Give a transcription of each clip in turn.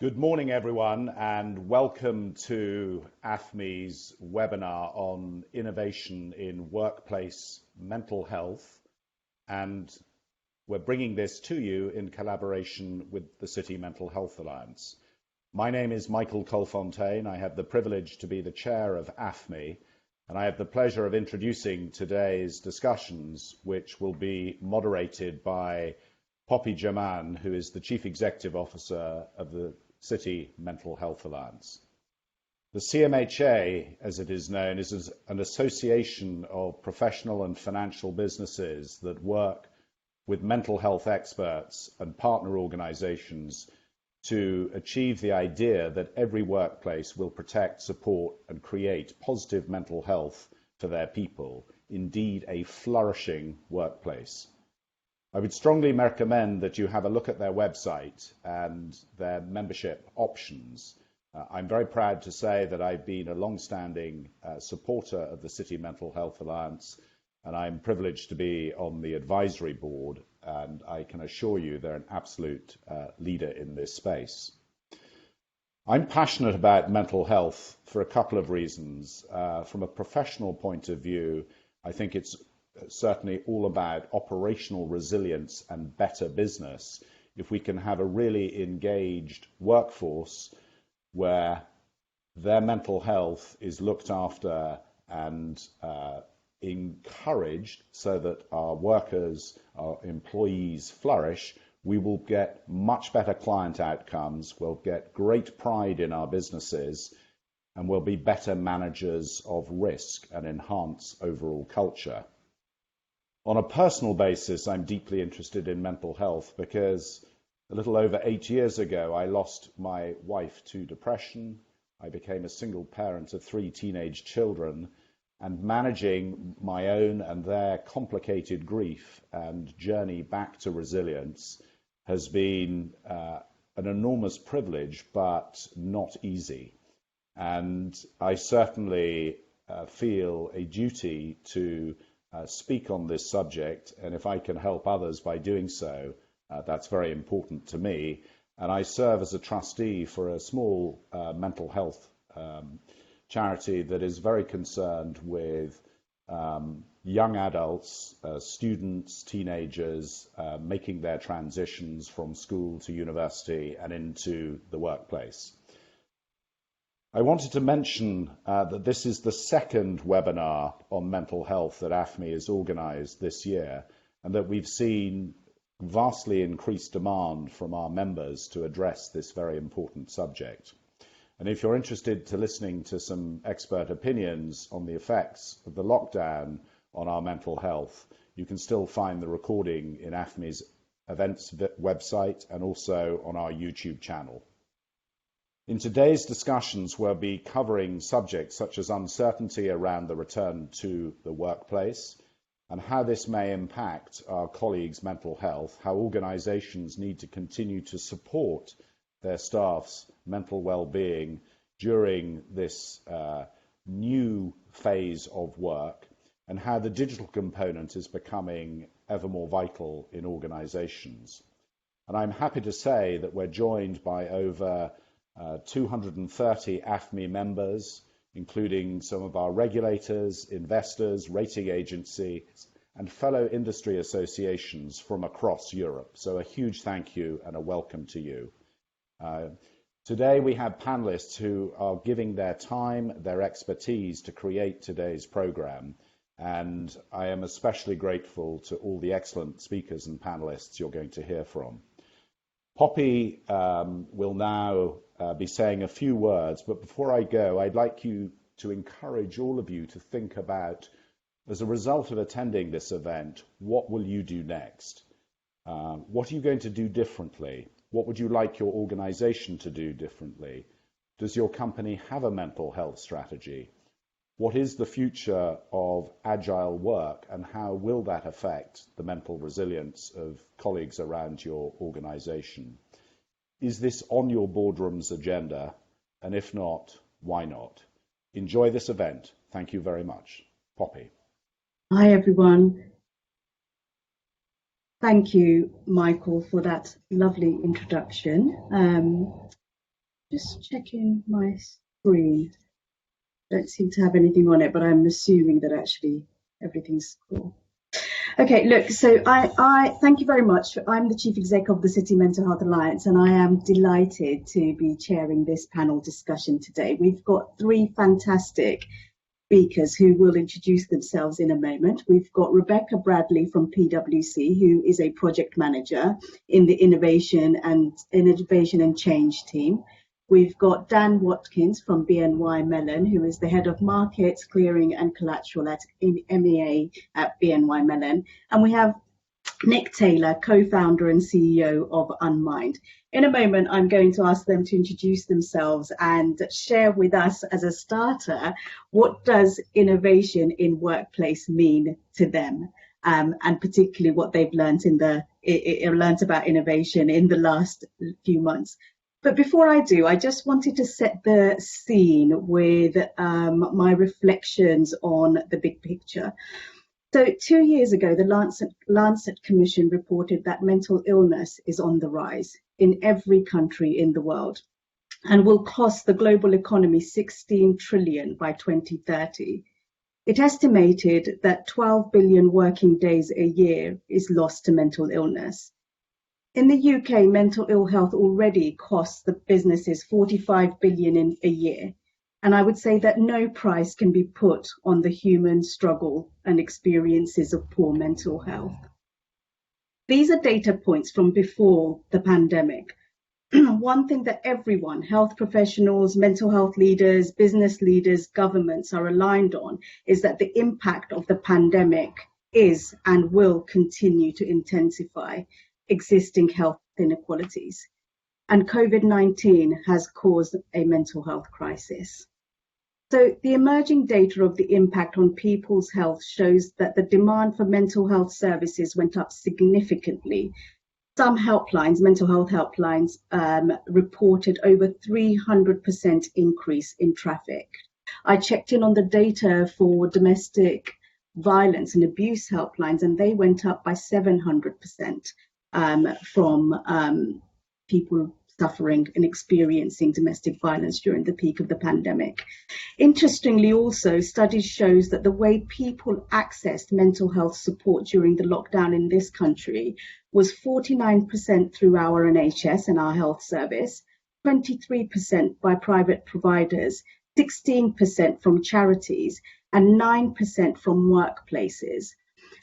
Good morning, everyone, and welcome to AFME's webinar on innovation in workplace mental health. And we're bringing this to you in collaboration with the City Mental Health Alliance. My name is Michael Colfontaine. I have the privilege to be the chair of AFME, and I have the pleasure of introducing today's discussions, which will be moderated by Poppy Jaman, who is the Chief Executive Officer of the City Mental Health Alliance. The CMHA, as it is known, is an association of professional and financial businesses that work with mental health experts and partner organizations to achieve the idea that every workplace will protect, support, and create positive mental health for their people, indeed a flourishing workplace. I would strongly recommend that you have a look at their website and their membership options. I'm very proud to say that I've been a long-standing supporter of the City Mental Health Alliance, and I'm privileged to be on the advisory board, and I can assure you they're an absolute leader in this space. I'm passionate about mental health for a couple of reasons. From a professional point of view, I think it's certainly all about operational resilience and better business if we can have a really engaged workforce where their mental health is looked after and encouraged so that our workers, our employees flourish. We will get much better client outcomes, we'll get great pride in our businesses, and we'll be better managers of risk and enhance overall culture. On a personal basis, I'm deeply interested in mental health because a little over 8 years ago, I lost my wife to depression. I became a single parent of 3 teenage children, and managing my own and their complicated grief and journey back to resilience has been an enormous privilege, but not easy. And I certainly feel a duty to speak on this subject, and if I can help others by doing so, that's very important to me. And I serve as a trustee for a small mental health charity that is very concerned with young adults, students, teenagers, making their transitions from school to university and into the workplace. I wanted to mention that this is the second webinar on mental health that AFME has organised this year, and that we've seen vastly increased demand from our members to address this very important subject. And if you're interested to listening to some expert opinions on the effects of the lockdown on our mental health, you can still find the recording in AFME's events website and also on our YouTube channel. In today's discussions, we'll be covering subjects such as uncertainty around the return to the workplace and how this may impact our colleagues' mental health, how organizations need to continue to support their staff's mental well-being during this new phase of work, and how the digital component is becoming ever more vital in organizations. And I'm happy to say that we're joined by over 230 AFME members, including some of our regulators, investors, rating agencies, and fellow industry associations from across Europe. So a huge thank you and a welcome to you. Today we have panelists who are giving their time, their expertise to create today's program, and I am especially grateful to all the excellent speakers and panelists you're going to hear from. Poppy will now be saying a few words, but before I go, I'd like you to encourage all of you to think about, as a result of attending this event, what will you do next? What are you going to do differently? What would you like your organization to do differently? Does your company have a mental health strategy? What is the future of agile work, and how will that affect the mental resilience of colleagues around your organization? Is this on your boardroom's agenda? And if not, why not? Enjoy this event. Thank you very much. Poppy. Hi, everyone. Thank you, Michael, for that lovely introduction. Just checking my screen. Don't seem to have anything on it, but I'm assuming that actually everything's cool. Okay, look, so I thank you very much. I'm the Chief Exec of the City Mental Health Alliance, and I am delighted to be chairing this panel discussion today. We've got three fantastic speakers who will introduce themselves in a moment. We've got Rebecca Bradley from PwC, who is a project manager in the Innovation and Change team. We've got Dan Watkins from BNY Mellon, who is the head of markets, clearing and collateral at MEA at BNY Mellon. And we have Nick Taylor, co-founder and CEO of Unmind. In a moment, I'm going to ask them to introduce themselves and share with us as a starter, what does innovation in workplace mean to them? And particularly what they've learned about innovation in the last few months. But before I do, I just wanted to set the scene with my reflections on the big picture. So 2 years ago, the Lancet Commission reported that mental illness is on the rise in every country in the world and will cost the global economy 16 trillion by 2030. It estimated that 12 billion working days a year is lost to mental illness. In the UK, mental ill health already costs the businesses 45 billion in a year. And I would say that no price can be put on the human struggle and experiences of poor mental health. These are data points from before the pandemic. One thing that everyone, health professionals, mental health leaders, business leaders, governments are aligned on is that the impact of the pandemic is and will continue to intensify existing health inequalities. And COVID-19 has caused a mental health crisis. So the emerging data of the impact on people's health shows that the demand for mental health services went up significantly. Some helplines, mental health helplines, reported over 300% increase in traffic. I checked in on the data for domestic violence and abuse helplines, and they went up by 700%. From people suffering and experiencing domestic violence during the peak of the pandemic. Interestingly, also, studies shows that the way people accessed mental health support during the lockdown in this country was 49% through our NHS and our health service, 23% by private providers, 16% from charities, and 9% from workplaces.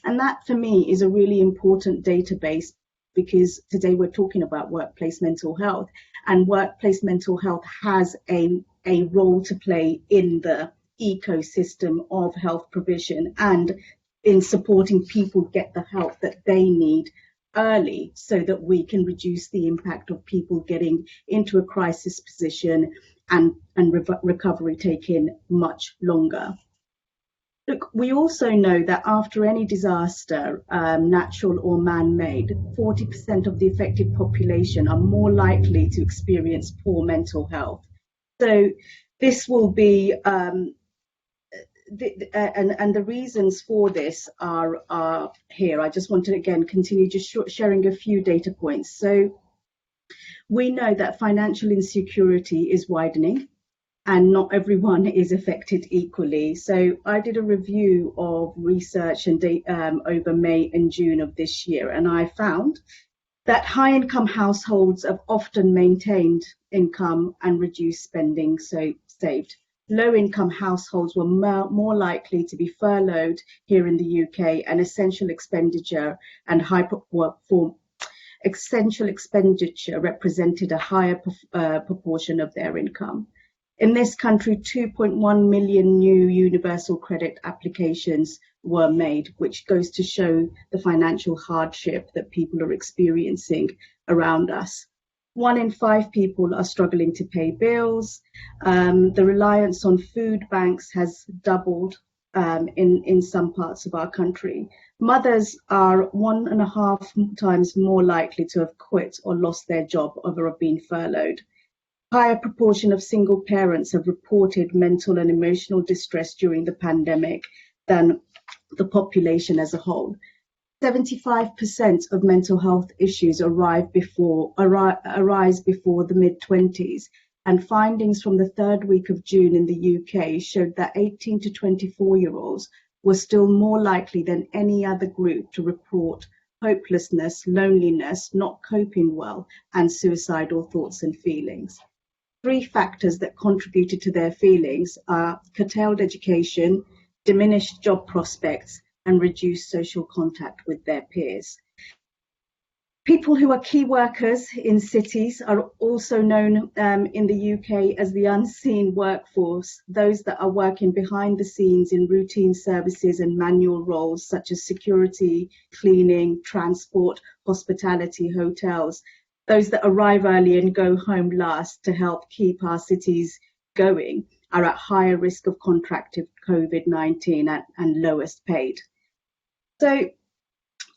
And that, for me, is a really important database, because today we're talking about workplace mental health, and workplace mental health has a role to play in the ecosystem of health provision and in supporting people get the help that they need early, so that we can reduce the impact of people getting into a crisis position and recovery taking much longer. Look, we also know that after any disaster, natural or man-made, 40% of the affected population are more likely to experience poor mental health. So this will be, and the reasons for this are here. I just want to again continue just sharing a few data points. So we know that financial insecurity is widening, and not everyone is affected equally. So I did a review of research and over May and June of this year, and I found that high-income households have often maintained income and reduced spending, so saved. Low-income households were more likely to be furloughed here in the UK, and essential expenditure represented a higher proportion of their income. In this country, 2.1 million new universal credit applications were made, which goes to show the financial hardship that people are experiencing around us. 1 in 5 people are struggling to pay bills. The reliance on food banks has doubled in some parts of our country. Mothers are 1.5 times more likely to have quit or lost their job or have been furloughed. Higher proportion of single parents have reported mental and emotional distress during the pandemic than the population as a whole. 75% of mental health issues arise before the mid-20s, And findings from the third week of June in the UK showed that 18 to 24-year-olds were still more likely than any other group to report hopelessness, loneliness, not coping well, and suicidal thoughts and feelings. Three factors that contributed to their feelings are curtailed education, diminished job prospects, and reduced social contact with their peers. People who are key workers in cities are also known in the UK as the unseen workforce, those that are working behind the scenes in routine services and manual roles such as security, cleaning, transport, hospitality, hotels. Those that arrive early and go home last to help keep our cities going are at higher risk of contracting COVID-19 and lowest paid. So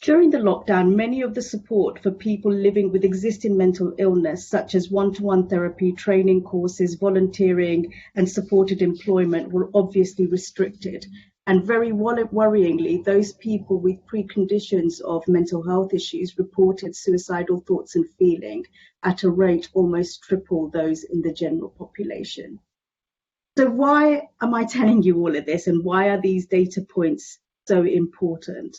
during the lockdown, many of the support for people living with existing mental illness, such as one-to-one therapy, training courses, volunteering, and supported employment, were obviously restricted. And very worryingly, those people with preconditions of mental health issues reported suicidal thoughts and feeling at a rate almost triple those in the general population. So why am I telling you all of this, and why are these data points so important?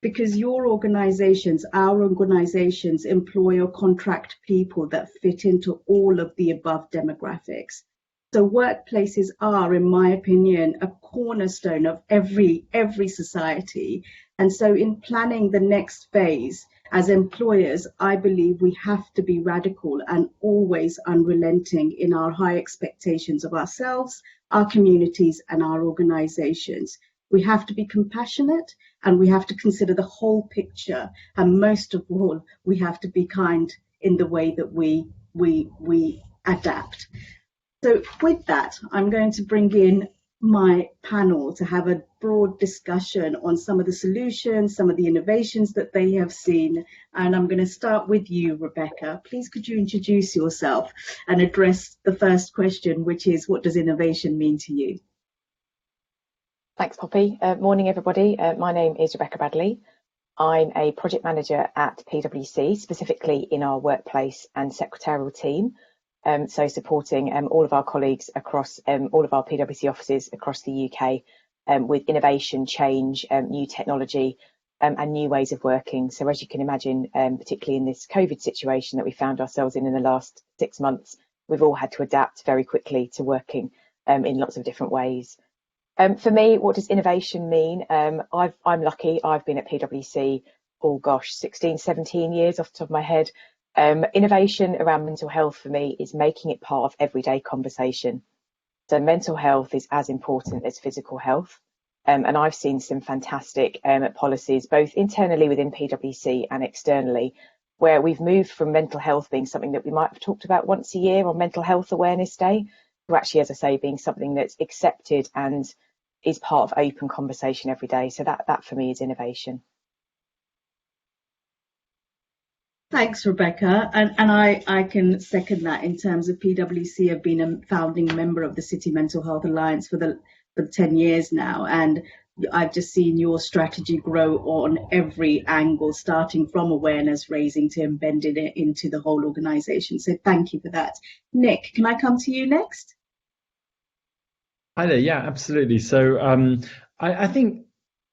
Because your organizations, our organizations, employ or contract people that fit into all of the above demographics. So workplaces are, in my opinion, a cornerstone of every society. And so in planning the next phase, as employers, I believe we have to be radical and always unrelenting in our high expectations of ourselves, our communities, and our organizations. We have to be compassionate, and we have to consider the whole picture. And most of all, we have to be kind in the way that we adapt. So with that, I'm going to bring in my panel to have a broad discussion on some of the solutions, some of the innovations that they have seen. And I'm going to start with you, Rebecca. Please could you introduce yourself and address the first question, which is, what does innovation mean to you? Thanks, Poppy. Morning, everybody. My name is Rebecca Bradley. I'm a project manager at PwC, specifically in our workplace and secretarial team. So supporting all of our colleagues across all of our PwC offices across the UK with innovation, change, new technology and new ways of working. So as you can imagine, particularly in this COVID situation that we found ourselves in the last 6 months, we've all had to adapt very quickly to working in lots of different ways. For me, what does innovation mean? I'm lucky. I've been at PwC, 16, 17 years off the top of my head. Innovation around mental health for me is making it part of everyday conversation. So mental health is as important as physical health. And I've seen some fantastic policies, both internally within PwC and externally, where we've moved from mental health being something that we might have talked about once a year on Mental Health Awareness Day, to actually, as I say, being something that's accepted and is part of open conversation every day. So that for me is innovation. Thanks, Rebecca. And I can second that in terms of PwC. I've been a founding member of the City Mental Health Alliance for 10 years now. And I've just seen your strategy grow on every angle, starting from awareness raising to embedding it into the whole organization. So thank you for that. Nick, can I come to you next? Hi there. Yeah, absolutely. So I think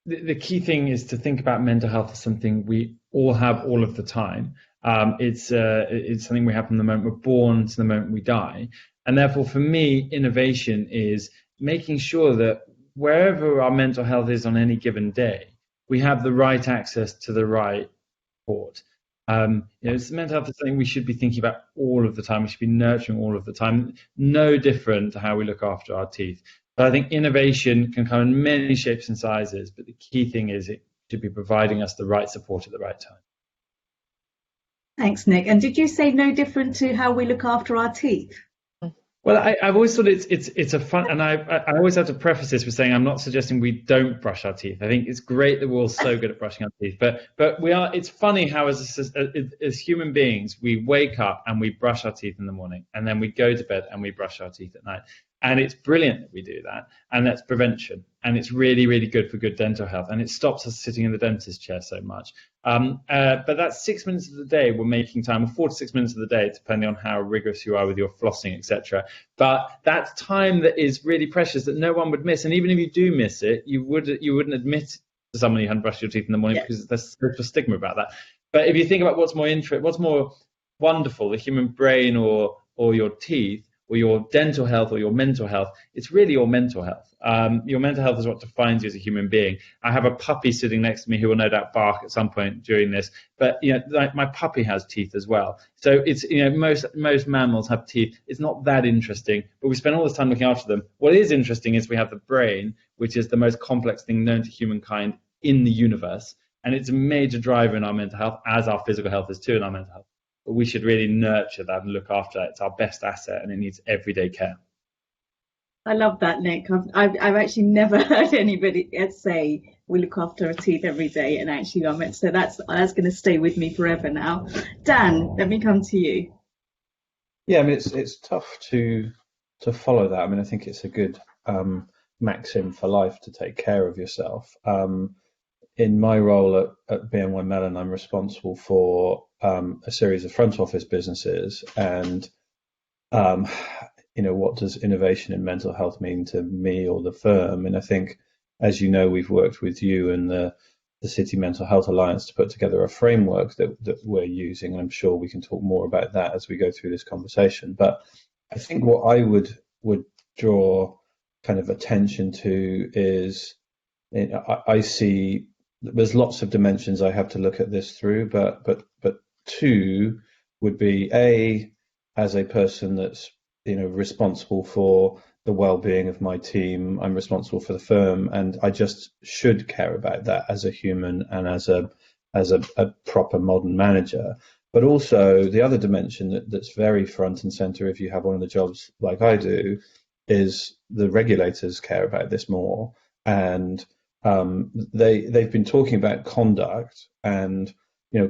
the key thing is to think about mental health as something we all have all of the time. It's something we have from the moment we're born to the moment we die. And therefore, for me, innovation is making sure that wherever our mental health is on any given day, we have the right access to the right support. Mental health is something we should be thinking about all of the time. We should be nurturing all of the time. No different to how we look after our teeth. So I think innovation can come in many shapes and sizes, but the key thing is it should be providing us the right support at the right time. Thanks, Nick. And did you say no different to how we look after our teeth? Well, I've always thought it's a fun, and I always have to preface this with saying I'm not suggesting we don't brush our teeth. I think it's great that we're all so good at brushing our teeth, but we are. It's funny how as human beings we wake up and we brush our teeth in the morning, and then we go to bed and we brush our teeth at night, and it's brilliant that we do that, and that's prevention. and it's really, really good for good dental health, and it stops us sitting in the dentist chair so much. But that's 6 minutes of the day we're making time, or 4 to 6 minutes of the day, depending on how rigorous you are with your flossing, etc. But that's time that is really precious that no one would miss, and even if you do miss it, you wouldn't admit to someone you hadn't brushed your teeth in the morning, because there's a stigma about that. But if you think about what's more wonderful, the human brain or your teeth, or your dental health, or your mental health, it's really your mental health. Your mental health is what defines you as a human being. I have a puppy sitting next to me who will no doubt bark at some point during this, but like my puppy has teeth as well. So it's, most mammals have teeth. It's not that interesting, but we spend all this time looking after them. What is interesting is we have the brain, which is the most complex thing known to humankind in the universe, and it's a major driver in our mental health, as our physical health is too in our mental health. But we should really nurture that and look after that. It's our best asset, and it needs everyday care. I love that, Nick. I've actually never heard anybody say we look after our teeth every day, and actually I meant, so that's going to stay with me forever now. Dan, let me come to you. Yeah, I mean it's tough to follow that. I mean, I think it's a good maxim for life to take care of yourself. In my role at BNY Mellon, I'm responsible for a series of front office businesses, and what does innovation in mental health mean to me or the firm? And I think, as you know, we've worked with you and the City Mental Health Alliance to put together a framework that we're using, and I'm sure we can talk more about that as we go through this conversation. But I think what I would draw kind of attention to is, I see there's lots of dimensions I have to look at this through, but two would be, A, as a person that's responsible for the well-being of my team, I'm responsible for the firm, and I just should care about that as a human and as a proper modern manager. But also the other dimension that's very front and center if you have one of the jobs like I do is the regulators care about this more, and they've been talking about conduct, and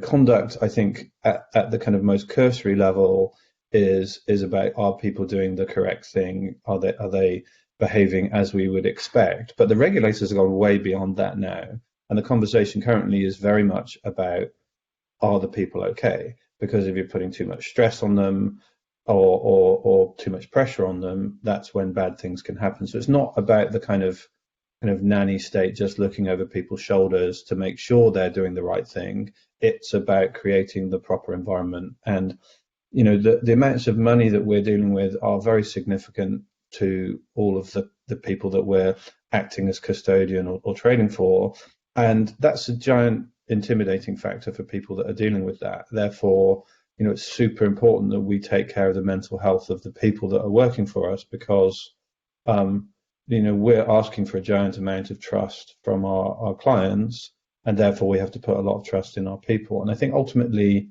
conduct, I think at the kind of most cursory level is about, are people doing the correct thing? Are they behaving as we would expect? But the regulators have gone way beyond that now, and the conversation currently is very much about, are the people okay? Because if you're putting too much stress on them or too much pressure on them, that's when bad things can happen. So it's not about the kind of nanny state just looking over people's shoulders to make sure they're doing the right thing. It's about creating the proper environment. And the amounts of money that we're dealing with are very significant to all of the people that we're acting as custodian or trading for. And that's a giant intimidating factor for people that are dealing with that. Therefore, it's super important that we take care of the mental health of the people that are working for us, because we're asking for a giant amount of trust from our clients, and therefore we have to put a lot of trust in our people. And I think ultimately,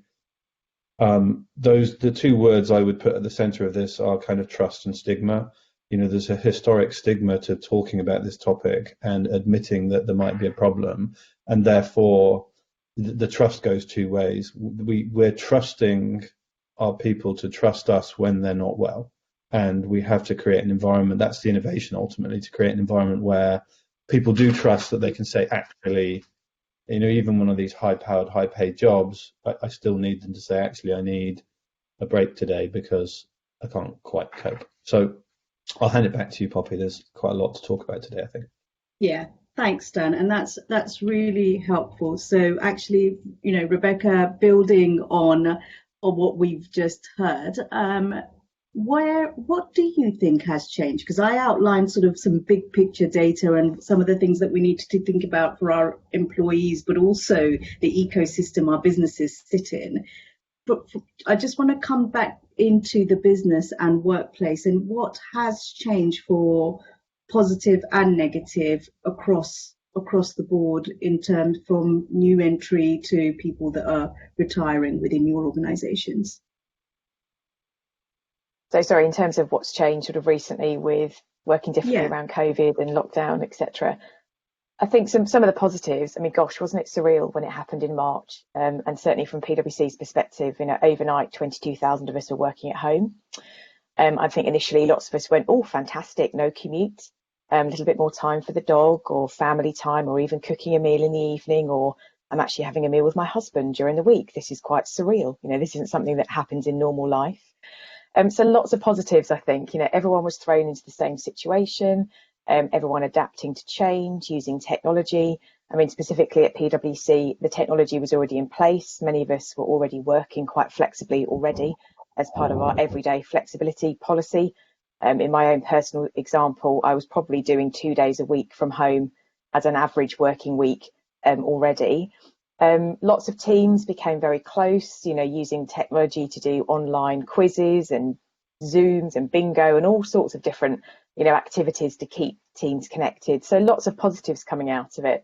the two words I would put at the center of this are kind of trust and stigma. There's a historic stigma to talking about this topic and admitting that there might be a problem, and therefore the trust goes two ways. We're trusting our people to trust us when they're not well, and we have to create an environment. That's the innovation ultimately, to create an environment where people do trust that they can say, actually, even one of these high-powered, high-paid jobs, I still need them to say, actually, I need a break today because I can't quite cope. So I'll hand it back to you, Poppy. There's quite a lot to talk about today, I think. Yeah, thanks, Dan. And that's really helpful. So actually, Rebecca, building on what we've just heard, what do you think has changed? Because I outlined sort of some big picture data and some of the things that we need to think about for our employees, but also the ecosystem our businesses sit in. But I just want to come back into the business and workplace, and what has changed for positive and negative across the board, in terms from new entry to people that are retiring within your organizations. So sorry, in terms of what's changed sort of recently with working differently around COVID and lockdown, etc. I think some of the positives, I mean, gosh, wasn't it surreal when it happened in March? And certainly from PwC's perspective, overnight, 22,000 of us are working at home. I think initially lots of us went, oh, fantastic, no commute. a little bit more time for the dog, or family time, or even cooking a meal in the evening, or I'm actually having a meal with my husband during the week. This is quite surreal. This isn't something that happens in normal life. So lots of positives, I think. Everyone was thrown into the same situation, everyone adapting to change, using technology. I mean, specifically at PwC, the technology was already in place. Many of us were already working quite flexibly already as part of our everyday flexibility policy. In my own personal example, I was probably doing 2 days a week from home as an average working week already. Lots of teams became very close, using technology to do online quizzes and Zooms and bingo and all sorts of different, activities to keep teams connected. So lots of positives coming out of it.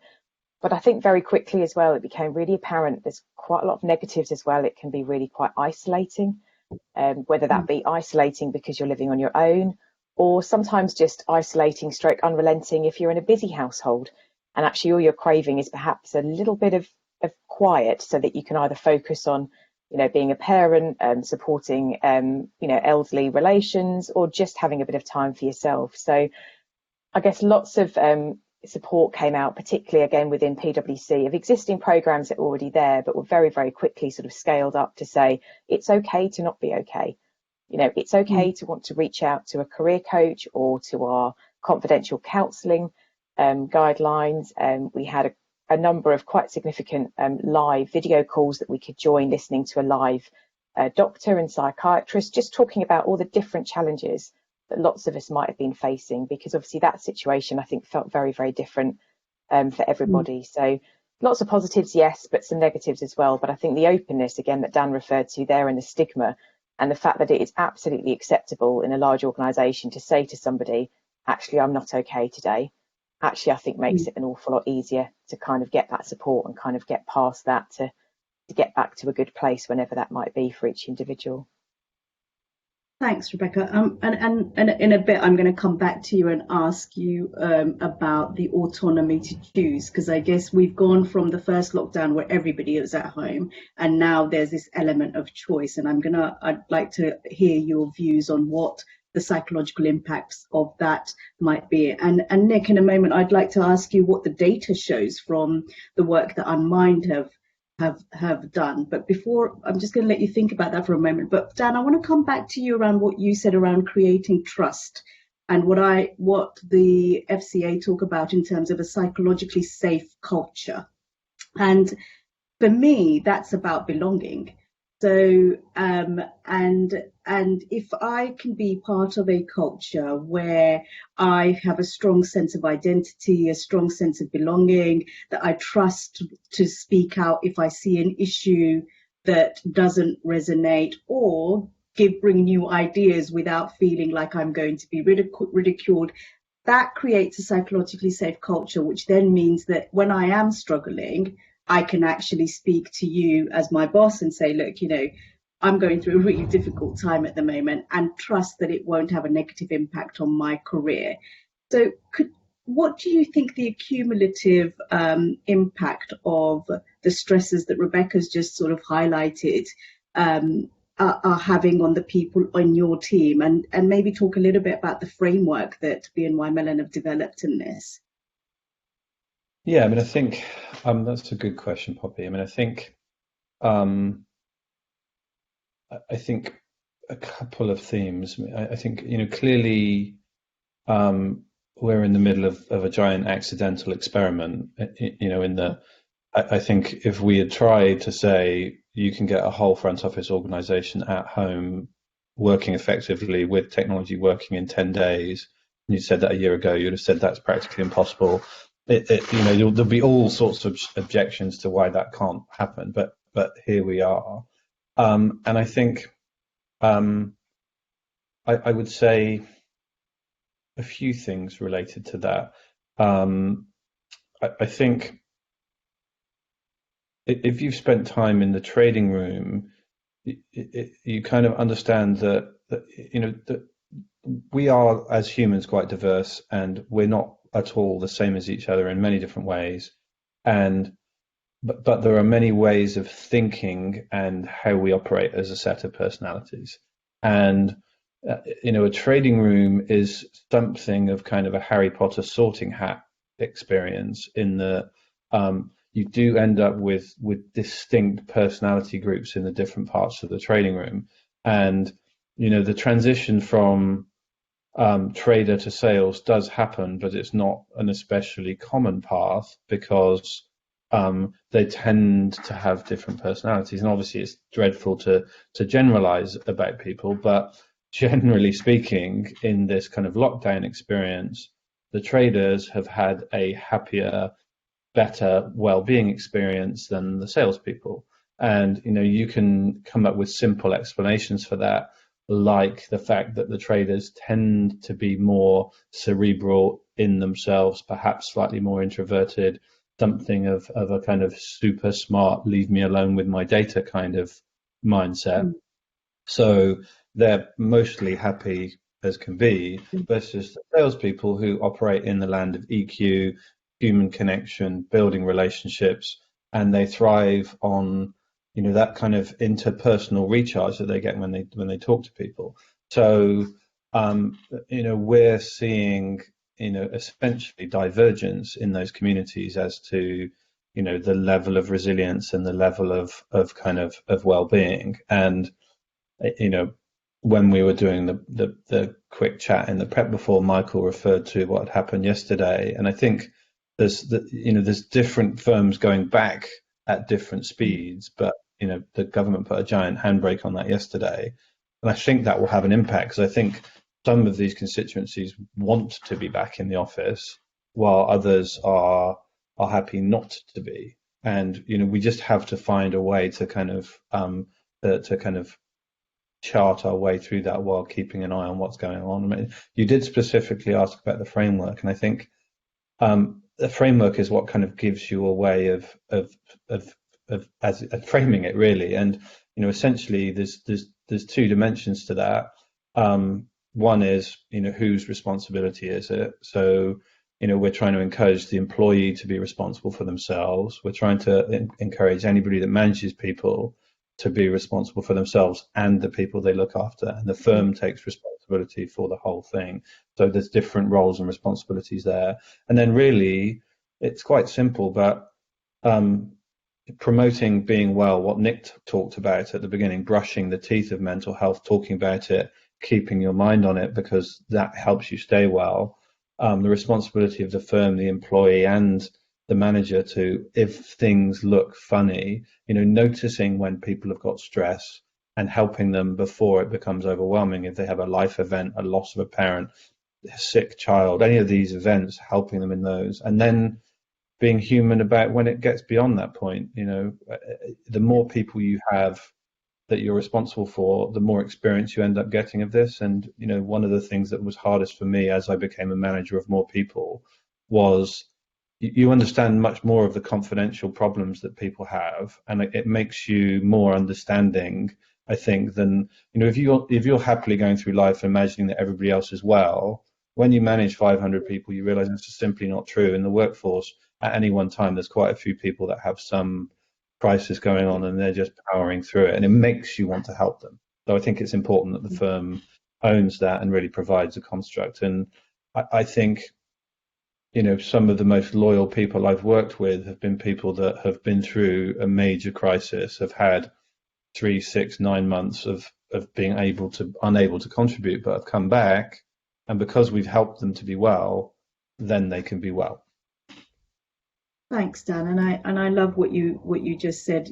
But I think very quickly as well, it became really apparent there's quite a lot of negatives as well. It can be really quite isolating, whether that be isolating because you're living on your own, or sometimes just isolating stroke unrelenting if you're in a busy household and actually all you're craving is perhaps a little bit of quiet, so that you can either focus on being a parent, supporting elderly relations, or just having a bit of time for yourself. So I guess lots of support came out, particularly again within PwC, of existing programs that were already there, but were very, very quickly sort of scaled up to say it's okay to not be okay. It's okay to want to reach out to a career coach or to our confidential counselling guidelines. We had a number of quite significant live video calls that we could join, listening to a live doctor and psychiatrist, just talking about all the different challenges that lots of us might have been facing, because obviously that situation I think felt very, very different for everybody. So lots of positives, yes, but some negatives as well. But I think the openness, again, that Dan referred to there, and the stigma, and the fact that it is absolutely acceptable in a large organisation to say to somebody, actually, I'm not okay today, actually I think makes it an awful lot easier to kind of get that support and kind of get past that to get back to a good place, whenever that might be for each individual. Thanks, Rebecca. And in a bit, I'm going to come back to you and ask you about the autonomy to choose, because I guess we've gone from the first lockdown where everybody was at home, and now there's this element of choice. And I'd like to hear your views on what the psychological impacts of that might be. And Nick, in a moment, I'd like to ask you what the data shows from the work that Unmind have done. But before, I'm just going to let you think about that for a moment. But Dan, I want to come back to you around what you said around creating trust, and what the FCA talk about in terms of a psychologically safe culture. And for me, that's about belonging. So and if I can be part of a culture where I have a strong sense of identity, a strong sense of belonging, that I trust to speak out if I see an issue that doesn't resonate, or bring new ideas without feeling like I'm going to be ridiculed, that creates a psychologically safe culture, which then means that when I am struggling, I can actually speak to you as my boss and say, look, I'm going through a really difficult time at the moment, and trust that it won't have a negative impact on my career. So what do you think the cumulative impact of the stresses that Rebecca's just sort of highlighted are having on the people on your team? And maybe talk a little bit about the framework that BNY Mellon have developed in this. Yeah, I mean, I think that's a good question, Poppy. I mean, I think a couple of themes. I think, clearly we're in the middle of a giant accidental experiment. I think if we had tried to say you can get a whole front office organization at home working effectively with technology working in 10 days, and you said that a year ago, you'd have said that's practically impossible. There'll be all sorts of objections to why that can't happen, but here we are. And I think I would say a few things related to that. I think if you've spent time in the trading room, you kind of understand that we are, as humans, quite diverse, and we're not at all the same as each other in many different ways. But there are many ways of thinking and how we operate as a set of personalities. And a trading room is something of kind of a Harry Potter sorting hat experience, in that you do end up with distinct personality groups in the different parts of the trading room. And the transition from trader to sales does happen, but it's not an especially common path, because they tend to have different personalities. And obviously it's dreadful to generalize about people, but generally speaking, in this kind of lockdown experience, the traders have had a happier, better well-being experience than the salespeople. And you can come up with simple explanations for that, like the fact that the traders tend to be more cerebral in themselves, perhaps slightly more introverted, something of a kind of super smart, leave me alone with my data kind of mindset. So they're mostly happy as can be, versus the salespeople who operate in the land of EQ, human connection, building relationships, and they thrive on that kind of interpersonal recharge that they get when they talk to people. So we're seeing essentially divergence in those communities as to the level of resilience and the level of kind of well-being. And when we were doing the quick chat in the prep before, Michael referred to what happened yesterday, and I think there's different firms going back at different speeds, but the government put a giant handbrake on that yesterday, and I think that will have an impact, because I think some of these constituencies want to be back in the office, while others are happy not to be. And we just have to find a way to kind of chart our way through that while keeping an eye on what's going on. I mean, you did specifically ask about the framework, and I think the framework is what kind of gives you a way of framing it, really. And essentially there's two dimensions to that. One is whose responsibility is it? So we're trying to encourage the employee to be responsible for themselves. We're trying to encourage anybody that manages people to be responsible for themselves and the people they look after, and the firm takes responsibility for the whole thing. So there's different roles and responsibilities there. And then really it's quite simple, but promoting being well, what Nick talked about at the beginning, brushing the teeth of mental health, talking about it, keeping your mind on it, because that helps you stay well. The responsibility of the firm, the employee, and the manager to, if things look funny, noticing when people have got stress and helping them before it becomes overwhelming. If they have a life event, a loss of a parent, a sick child, any of these events, helping them in those. And then being human about when it gets beyond that point. The more people you have that you're responsible for, the more experience you end up getting of this. And one of the things that was hardest for me as I became a manager of more people was you understand much more of the confidential problems that people have, and it makes you more understanding, I think, than if you're happily going through life imagining that everybody else is well. When you manage 500 people, you realize it's just simply not true. In the workforce, at any one time, there's quite a few people that have some crisis going on, and they're just powering through it, and it makes you want to help them. So I think it's important that the firm owns that and really provides a construct. And I think some of the most loyal people I've worked with have been people that have been through a major crisis, have had 3, 6, 9 months of being unable to contribute, but have come back, and because we've helped them to be well, then they can be well. Thanks, Dan, and I love what you just said,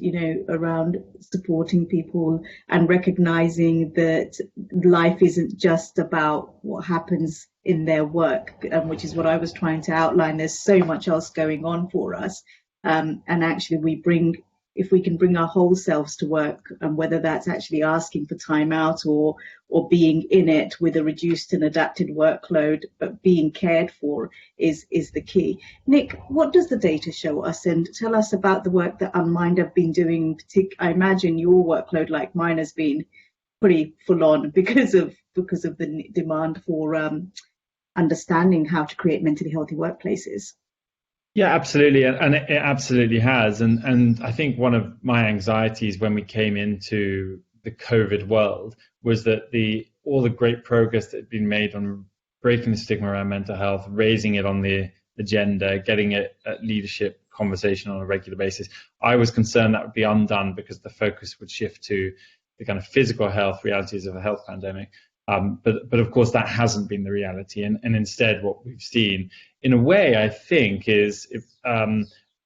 around supporting people and recognizing that life isn't just about what happens in their work, which is what I was trying to outline. There's so much else going on for us, and actually if we can bring our whole selves to work, and whether that's actually asking for time out or being in it with a reduced and adapted workload, but being cared for is the key. Nick, what does the data show us? And tell us about the work that Unmind have been doing. I imagine your workload, like mine, has been pretty full on because of the demand for understanding how to create mentally healthy workplaces. Yeah, absolutely, and it absolutely has. And I think one of my anxieties when we came into the COVID world was that all the great progress that had been made on breaking the stigma around mental health, raising it on the agenda, getting it at leadership conversation on a regular basis. I was concerned that would be undone because the focus would shift to the kind of physical health realities of a health pandemic. But of course, that hasn't been the reality. And instead, what we've seen, in a way, I think, is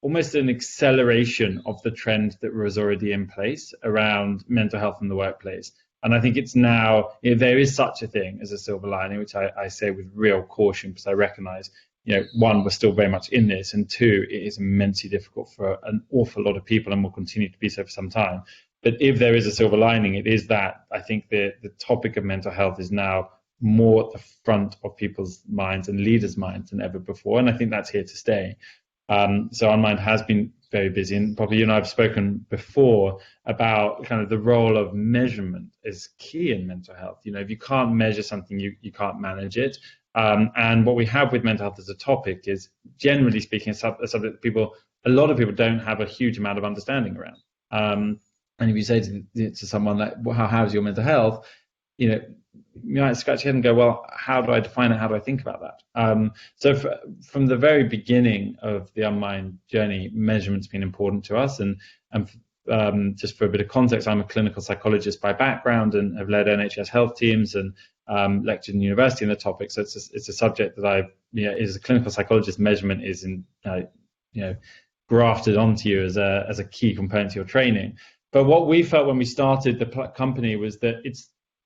almost an acceleration of the trend that was already in place around mental health in the workplace. And I think it's now, there is such a thing as a silver lining, which I say with real caution, because I recognize, one, we're still very much in this, and two, it is immensely difficult for an awful lot of people and will continue to be so for some time. But if there is a silver lining, it is that I think the topic of mental health is now more at the front of people's minds and leaders' minds than ever before. And I think that's here to stay. So Unmind has been very busy, and probably you and I have spoken before about kind of the role of measurement is key in mental health. If you can't measure something, you can't manage it. And what we have with mental health as a topic is, generally speaking, a subject that a lot of people don't have a huge amount of understanding around. And if you say to someone like, well, how's your mental health? You might scratch your head and go, well, how do I define it? How do I think about that? So from the very beginning of the Unmind journey, measurement's been important to us. And just for a bit of context, I'm a clinical psychologist by background and have led NHS health teams and lectured in university on the topic. So it's a subject that as a clinical psychologist, measurement is grafted onto you as a key component to your training. But what we felt when we started the company was that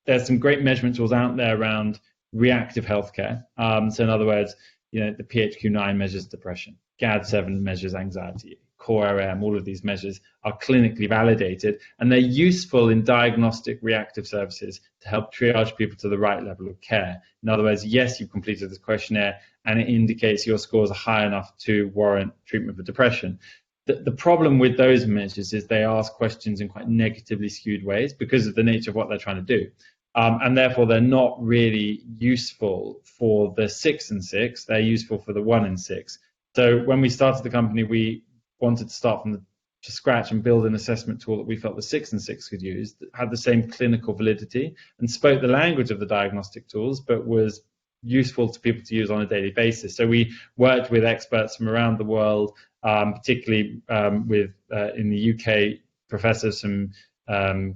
there's some great measurement tools out there around reactive healthcare. So in other words, the PHQ-9 measures depression, GAD-7 measures anxiety, Core-RM, all of these measures are clinically validated, and they're useful in diagnostic reactive services to help triage people to the right level of care. In other words, yes, you've completed this questionnaire and it indicates your scores are high enough to warrant treatment for depression. The problem with those measures is they ask questions in quite negatively skewed ways because of the nature of what they're trying to do. And therefore, they're not really useful for the 6 and 6. They're useful for the 1 and 6. So when we started the company, we wanted to start from scratch and build an assessment tool that we felt the 6 and 6 could use, that had the same clinical validity and spoke the language of the diagnostic tools, but was useful to people to use on a daily basis. So we worked with experts from around the world, particularly with in the UK, professors from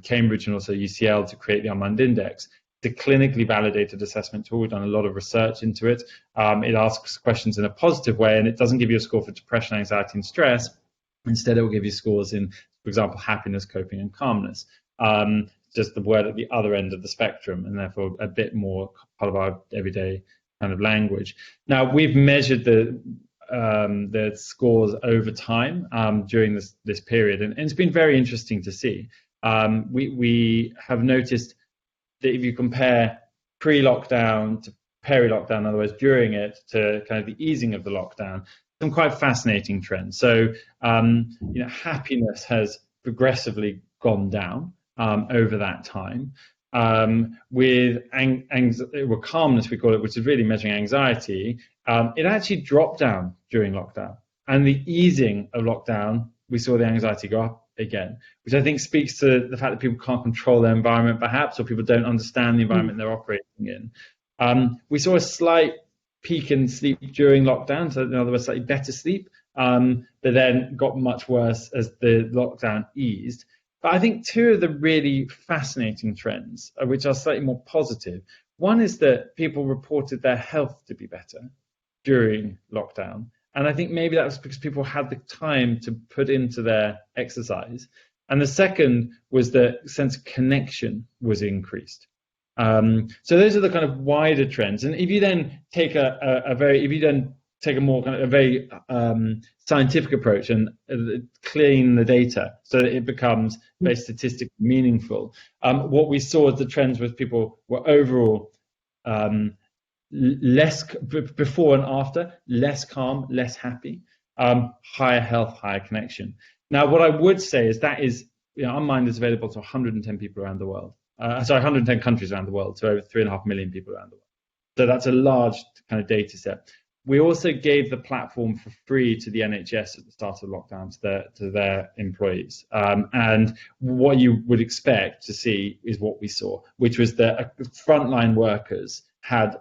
Cambridge and also UCL, to create the Unmind Index. The clinically validated assessment tool. We've done a lot of research into it. It asks questions in a positive way, and it doesn't give you a score for depression, anxiety, and stress. Instead, it will give you scores in, for example, happiness, coping, and calmness. Just the word at the other end of the spectrum, and therefore a bit more part of our everyday kind of language. Now, we've measured the scores over time during this period, and it's been very interesting to see. We have noticed that if you compare pre-lockdown to peri-lockdown, in other words, during it to kind of the easing of the lockdown, some quite fascinating trends. So, happiness has progressively gone down over that time. With calmness, we call it, which is really measuring anxiety, it actually dropped down during lockdown. And the easing of lockdown, we saw the anxiety go up again, which I think speaks to the fact that people can't control their environment, perhaps, or people don't understand the environment they're operating in. We saw a slight peak in sleep during lockdown, so in other words, slightly better sleep, but then got much worse as the lockdown eased. But I think two of the really fascinating trends, which are slightly more positive, one is that people reported their health to be better during lockdown. And I think maybe that was because people had the time to put into their exercise. And the second was the sense of connection was increased. So those are the kind of wider trends. And if you then take a more kind of a very scientific approach and clean the data so that it becomes very statistically meaningful, what we saw as the trends was people were overall less before and after, less calm, less happy, higher health, higher connection. Now, what I would say is that is, Unmind is available to 110 people around the world. 110 countries around the world, so over 3.5 million people around the world. So that's a large kind of data set. We also gave the platform for free to the NHS at the start of lockdown to their employees. And what you would expect to see is what we saw, which was that frontline workers had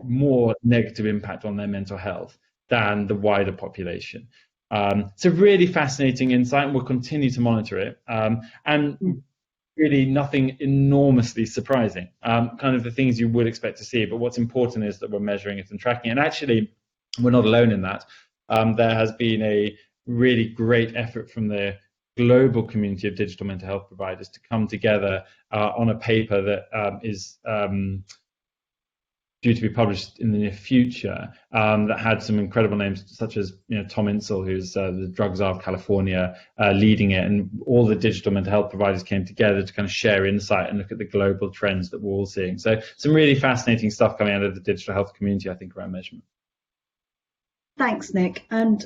more negative impact on their mental health than the wider population. It's a really fascinating insight, and we'll continue to monitor it. And really nothing enormously surprising, kind of the things you would expect to see. But what's important is that we're measuring it and tracking it. And actually, we're not alone in that. There has been a really great effort from the global community of digital mental health providers to come together on a paper that is due to be published in the near future, that had some incredible names such as Tom Insel, who's the drug czar of California, leading it, and all the digital mental health providers came together to kind of share insight and look at the global trends that we're all seeing. So some really fascinating stuff coming out of the digital health community, I think, around measurement. Thanks, Nick, and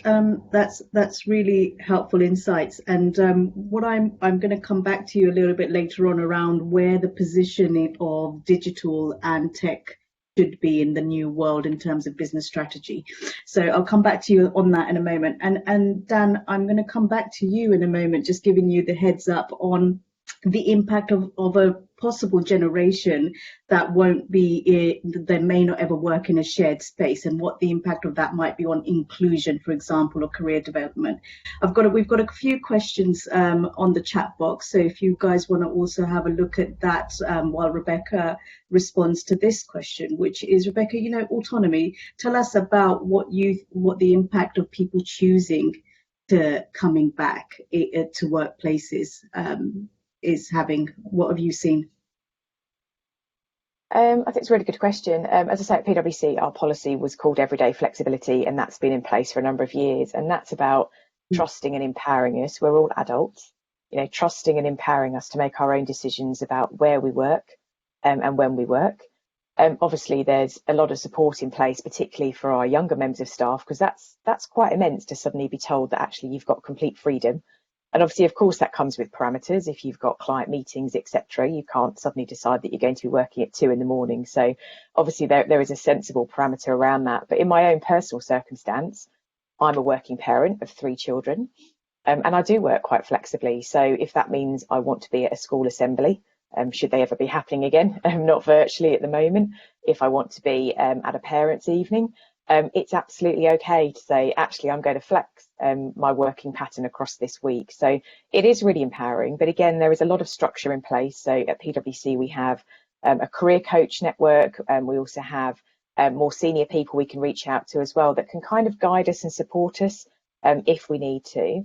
that's really helpful insights. And what I'm going to come back to you a little bit later on around where the positioning of digital and tech should be in the new world in terms of business strategy. So I'll come back to you on that in a moment. And Dan, I'm going to come back to you in a moment, just giving you the heads up on the impact of a possible generation that won't be, they may not ever work in a shared space, and what the impact of that might be on inclusion, for example, or career development. We've got a few questions on the chat box, so if you guys want to also have a look at that while Rebecca responds to this question, which is, Rebecca, autonomy. Tell us about what the impact of people choosing to coming back to workplaces is having. What have you seen? I think it's a really good question. As I say, at PwC, our policy was called Everyday Flexibility, and that's been in place for a number of years. And that's about trusting and empowering us. We're all adults, trusting and empowering us to make our own decisions about where we work and when we work. Obviously, there's a lot of support in place, particularly for our younger members of staff, because that's quite immense to suddenly be told that actually you've got complete freedom. And obviously, of course, that comes with parameters. If you've got client meetings, etc., you can't suddenly decide that you're going to be working at 2 a.m. So obviously, there is a sensible parameter around that. But in my own personal circumstance, I'm a working parent of 3 children, and I do work quite flexibly. So if that means I want to be at a school assembly, should they ever be happening again, not virtually at the moment, if I want to be at a parents' evening, it's absolutely okay to say, actually, I'm going to flex my working pattern across this week. So it is really empowering. But again, there is a lot of structure in place. So at PwC, we have a career coach network. We also have more senior people we can reach out to as well that can kind of guide us and support us if we need to.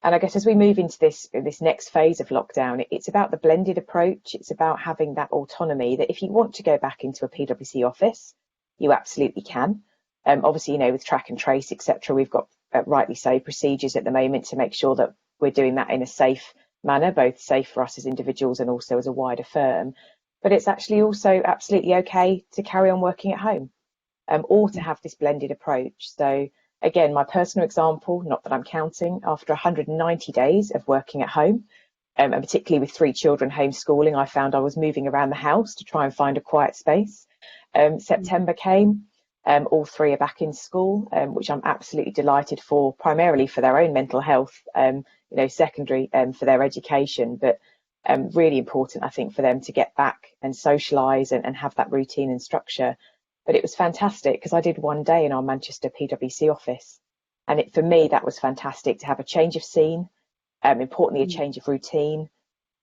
And I guess as we move into this next phase of lockdown, it's about the blended approach. It's about having that autonomy that if you want to go back into a PwC office, you absolutely can. Obviously, with track and trace, etc., we've got, rightly so, procedures at the moment to make sure that we're doing that in a safe manner, both safe for us as individuals and also as a wider firm. But it's actually also absolutely okay to carry on working at home or to have this blended approach. So again, my personal example, not that I'm counting, after 190 days of working at home, and particularly with 3 children homeschooling, I found I was moving around the house to try and find a quiet space. September came. All 3 are back in school, which I'm absolutely delighted for, primarily for their own mental health, secondary for their education, but really important, I think, for them to get back and socialise and have that routine and structure. But it was fantastic because I did one day in our Manchester PwC office. And for me, that was fantastic to have a change of scene, importantly, a change of routine.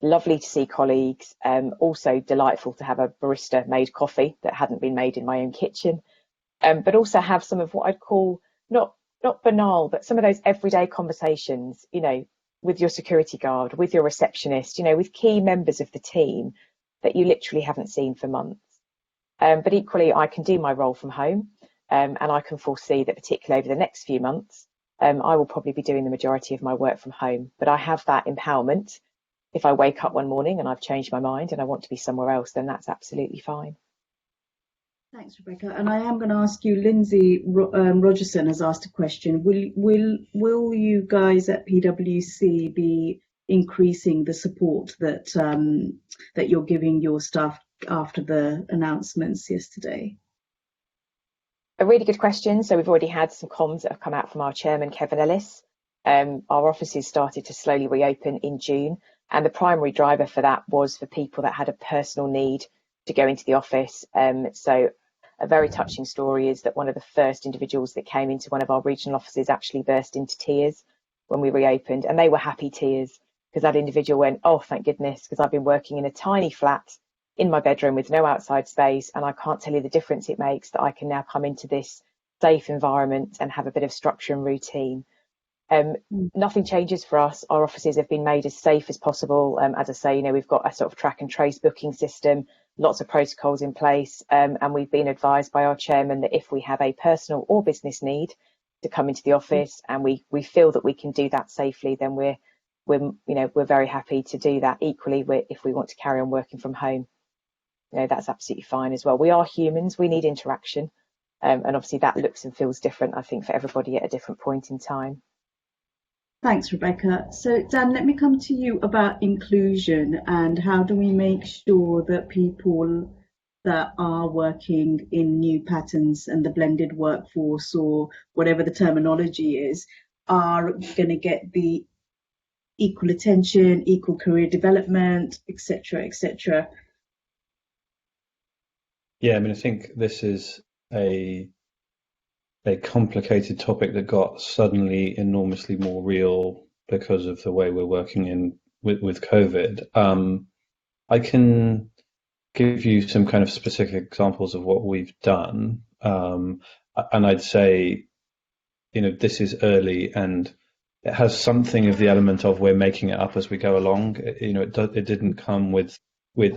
Lovely to see colleagues, also delightful to have a barista made coffee that hadn't been made in my own kitchen. But also have some of what I'd call not banal, but some of those everyday conversations, with your security guard, with your receptionist, with key members of the team that you literally haven't seen for months. But equally, I can do my role from home, and I can foresee that particularly over the next few months, I will probably be doing the majority of my work from home. But I have that empowerment. If I wake up one morning and I've changed my mind and I want to be somewhere else, then that's absolutely fine. Thanks, Rebecca. And I am going to ask you, Lindsay Rogerson has asked a question. Will you guys at PwC be increasing the support that you're giving your staff after the announcements yesterday? a really good question. So we've already had some comms that have come out from our chairman, Kevin Ellis. Our offices started to slowly reopen in June, and the primary driver for that was for people that had a personal need to go into the office. So a very touching story is that one of the first individuals that came into one of our regional offices actually burst into tears when we reopened, and they were happy tears, because that individual went, oh, thank goodness, because I've been working in a tiny flat in my bedroom with no outside space, and I can't tell you the difference it makes that I can now come into this safe environment and have a bit of structure and routine. Nothing changes for us. Our offices have been made as safe as possible. As I say, we've got a sort of track and trace booking system, lots of protocols in place, and we've been advised by our chairman that if we have a personal or business need to come into the office and we feel that we can do that safely, then we're very happy to do that. Equally, if we want to carry on working from home, that's absolutely fine as well. We are humans, we need interaction, and obviously that looks and feels different, I think, for everybody at a different point in time. Thanks, Rebecca. So Dan, let me come to you about inclusion and how do we make sure that people that are working in new patterns and the blended workforce, or whatever the terminology is, are going to get the equal attention, equal career development, etc., etc. Yeah, I mean, I think this is a complicated topic that got suddenly enormously more real because of the way we're working with COVID. I can give you some kind of specific examples of what we've done, and I'd say, this is early and it has something of the element of we're making it up as we go along. It didn't come with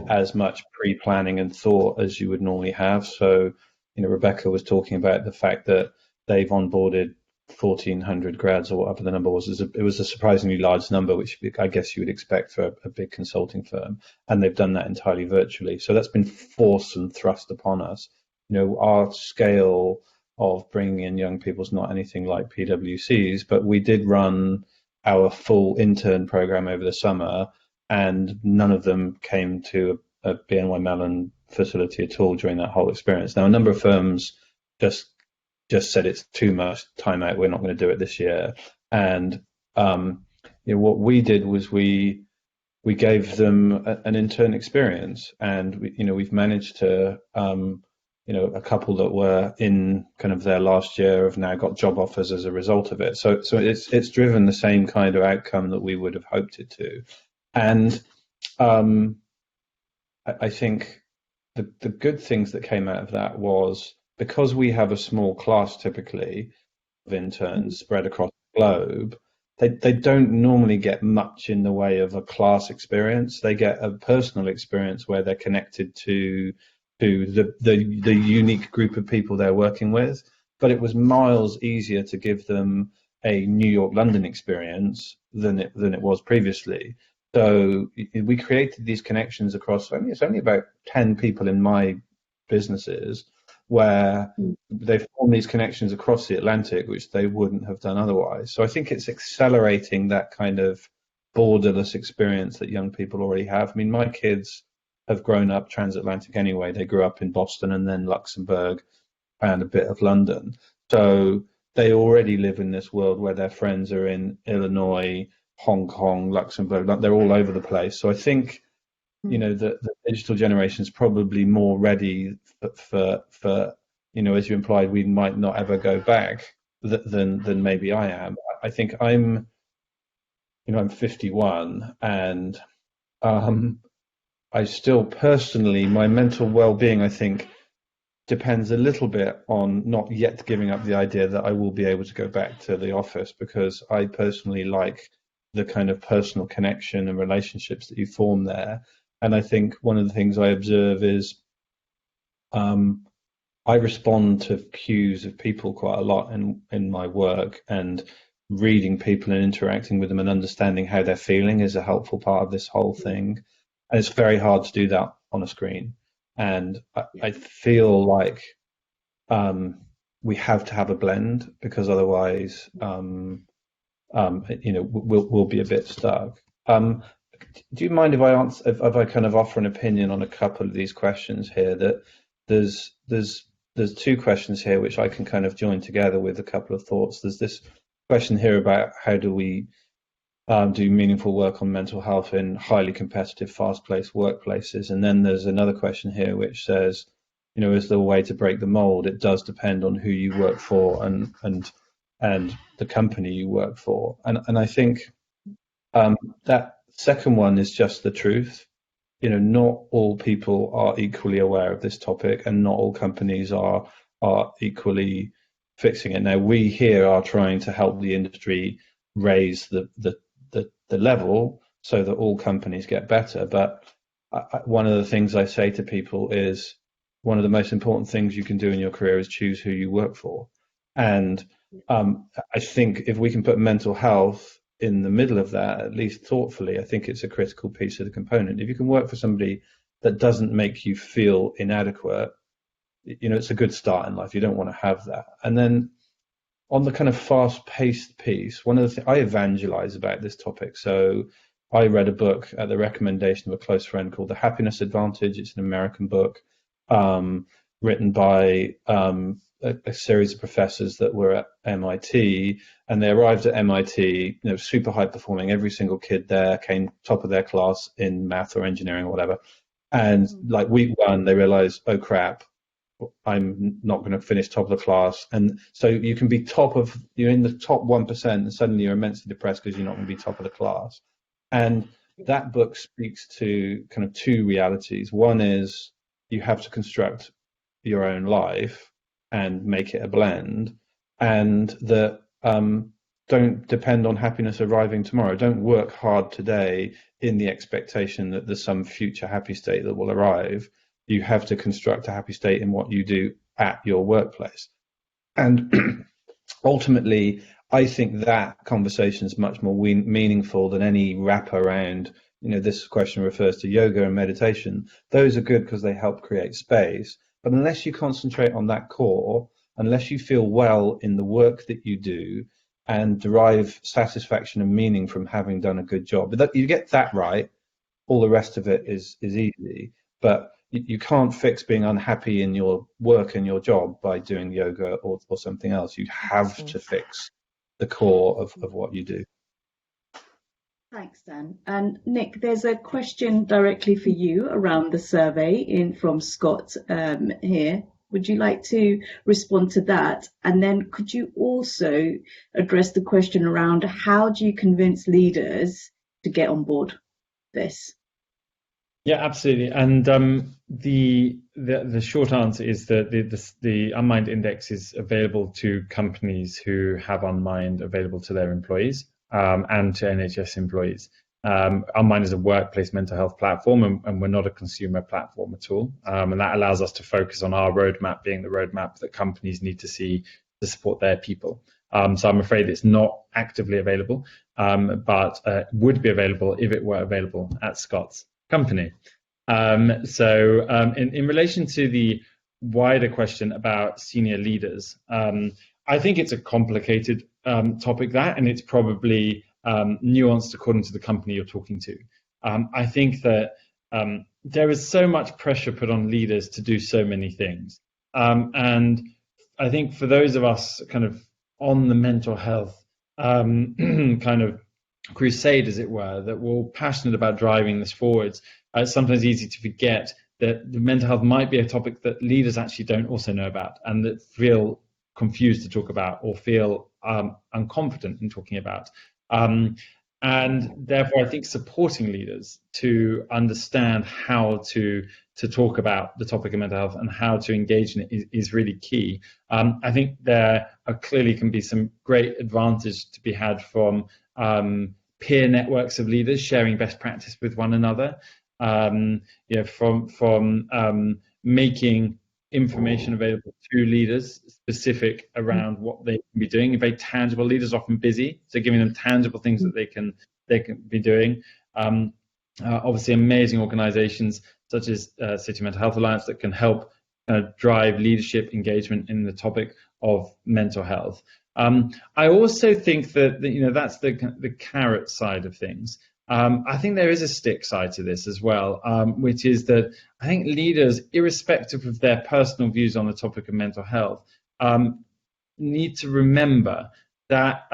as much pre-planning and thought as you would normally have. So, Rebecca was talking about the fact that they've onboarded 1,400 grads, or whatever the number was. It was a surprisingly large number, which I guess you would expect for a big consulting firm, and they've done that entirely virtually. So that's been forced and thrust upon us. Our scale of bringing in young people is not anything like PwC's, but we did run our full intern program over the summer, and none of them came to a BNY Mellon facility at all during that whole experience. Now, a number of firms just said it's too much time out, we're not going to do it this year. And what we did was we gave them an intern experience, and we've managed to a couple that were in kind of their last year have now got job offers as a result of it. So it's driven the same kind of outcome that we would have hoped it to. And I think the good things that came out of that was, because we have a small class typically of interns spread across the globe, they don't normally get much in the way of a class experience. They get a personal experience where they're connected to the unique group of people they're working with. But it was miles easier to give them a New York, London experience than it was previously. So we created these connections across, it's only about 10 people in my businesses where they've formed these connections across the Atlantic, which they wouldn't have done otherwise. So I think it's accelerating that kind of borderless experience that young people already have. I mean, my kids have grown up transatlantic anyway. They grew up in Boston and then Luxembourg and a bit of London. So they already live in this world where their friends are in Illinois, Hong Kong, Luxembourg. They're all over the place. So I think, the digital generation is probably more ready for as you implied, we might not ever go back than maybe I am. I think I'm 51, and I still personally, my mental well-being, I think, depends a little bit on not yet giving up the idea that I will be able to go back to the office, because I personally like the kind of personal connection and relationships that you form there. And I think one of the things I observe is I respond to cues of people quite a lot in my work, and reading people and interacting with them and understanding how they're feeling is a helpful part of this whole thing. And it's very hard to do that on a screen. And I feel like we have to have a blend, because otherwise, we'll be a bit stuck. Do you mind if I kind of offer an opinion on a couple of these questions here? That there's there's two questions here which I can kind of join together with a couple of thoughts. There's this question here about how do we do meaningful work on mental health in highly competitive, fast-paced workplaces, and then there's another question here which says, is there a way to break the mold? It does depend on who you work for and the company you work for, and I think that second one is just the truth. Not all people are equally aware of this topic, and not all companies are equally fixing it. Now, we here are trying to help the industry raise the level so that all companies get better. But one of the things I say to people is one of the most important things you can do in your career is choose who you work for. And I think if we can put mental health in the middle of that, at least thoughtfully, I think it's a critical piece of the component. If you can work for somebody that doesn't make you feel inadequate, it's a good start in life. You don't want to have that. And then on the kind of fast-paced piece, one of the things I evangelize about this topic. So I read a book at the recommendation of a close friend called The Happiness Advantage. It's an American book written by a series of professors that were at MIT, and they arrived at MIT, super high performing. Every single kid there came top of their class in math or engineering or whatever. And like week one, they realized, oh crap, I'm not going to finish top of the class. And so you can be you're in the top 1%, and suddenly you're immensely depressed because you're not going to be top of the class. And that book speaks to kind of two realities. One is you have to construct your own life and make it a blend, and that don't depend on happiness arriving tomorrow. Don't work hard today in the expectation that there's some future happy state that will arrive. You have to construct a happy state in what you do at your workplace. And ultimately, I think that conversation is much more meaningful than any wrap around, this question refers to yoga and meditation. Those are good because they help create space. But unless you concentrate on that core, unless you feel well in the work that you do and derive satisfaction and meaning from having done a good job, but you get that right, all the rest of it is easy. But you can't fix being unhappy in your work and your job by doing yoga or something else. You have to fix the core of what you do. Thanks, Dan. And Nick, there's a question directly for you around the survey from Scott here. Would you like to respond to that? And then could you also address the question around how do you convince leaders to get on board this? Yeah, absolutely. And the short answer is that the Unmind Index is available to companies who have Unmind available to their employees and to NHS employees. Unmind is a workplace mental health platform, and we're not a consumer platform at all. And that allows us to focus on our roadmap being the roadmap that companies need to see to support their people. So I'm afraid it's not actively available, but would be available if it were available at Scott's company. In relation to the wider question about senior leaders, I think it's a complicated topic, and it's probably nuanced according to the company you're talking to. I think that there is so much pressure put on leaders to do so many things. And I think for those of us kind of on the mental health kind of crusade, as it were, that we're passionate about driving this forwards, it's sometimes easy to forget that the mental health might be a topic that leaders actually don't also know about and that feel confused to talk about or feel unconfident in talking about. And therefore, I think supporting leaders to understand how to talk about the topic of mental health and how to engage in it is really key. I think there clearly can be some great advantage to be had from peer networks of leaders sharing best practice with one another, from making information available to leaders specific around what they can be doing. Very tangible. Leaders are often busy, so giving them tangible things that they can be doing. Obviously, amazing organisations such as City Mental Health Alliance that can help drive leadership engagement in the topic of mental health. I also think that that's the carrot side of things. I think there is a stick side to this as well, which is that I think leaders, irrespective of their personal views on the topic of mental health, need to remember that